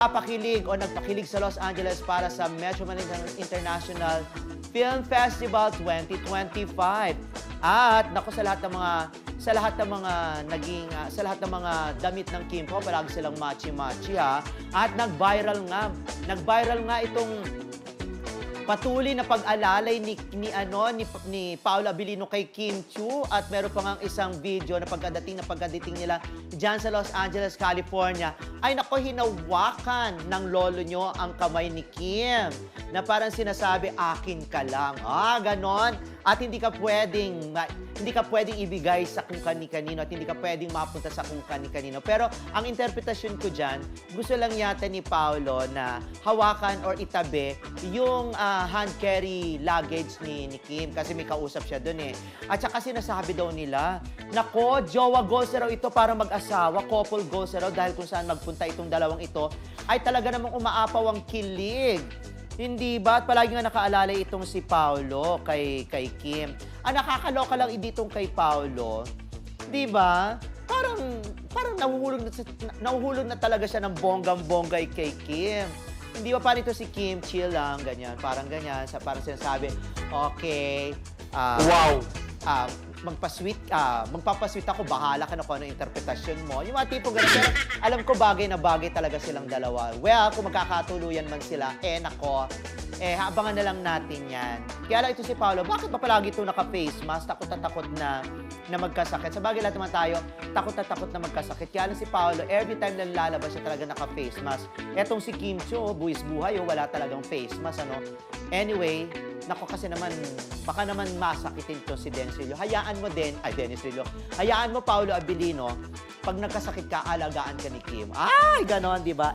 Napakilig o nagpakilig sa Los Angeles para sa Metro Manila International Film Festival 2025. At naku, sa lahat ng mga damit ng Kim po, palagi silang machi-machi ha. At nag-viral nga itong patuloy na pag-alalay ni Paolo Abilino kay Kim Chiu, at meron pa ngang isang video na pagdating nila diyan sa Los Angeles, California, ay nako, hinawakan ng lolo nyo ang kamay ni Kim na parang sinasabi, akin ka lang. Ganon. At hindi ka pwedeng ibigay sa kung kani-kanino at hindi ka pwedeng mapunta sa kung kani-kanino. Pero ang interpretasyon ko dyan, gusto lang yata ni Paolo na hawakan or itabi yung hand carry luggage ni Kim kasi may kausap siya dun eh. At saka sinasabi daw nila, nako, jowa goals na raw ito para mag-asawa, couple goals na raw dahil kung saan magpunta itong dalawang ito, ay talaga namang umaapaw ang kilig. Hindi ba? At palagi nga nakaalala itong si Paolo kay Kim. Nakakaloka lang ditong kay Paolo. Di ba? Parang nahuhulog na talaga siya ng bonggang-bongga kay Kim. Hindi ba? Parang ito si Kim, chill lang, ganyan. Parang ganyan. Parang sinasabi, okay. Wow! Magpapasweet ako, bahala ka na kung ano interpretasyon mo. Yung mga tipo ganun. Pero alam ko bagay na bagay talaga silang dalawa. Well, kung magkakatuluyan man sila, nako, abangan na lang natin yan. Kaya lang ito si Paolo, bakit ba palagi ito naka-face mask? Takot na takot na magkasakit. Sa bagay lahat naman tayo, takot na takot na magkasakit. Kaya lang si Paolo, every time na lalabas siya talaga naka-face mask. Etong si Kim Chiu, buwis buhay, wala talagang face mask, ano? Anyway, nako kasi naman, baka naman masakitin to si Dennis Rillo. Hayaan mo din, Dennis Rillo, hayaan mo Paolo Abilino, pag nagkasakit ka, alagaan ka ni Kim. Ay, ganon, di ba?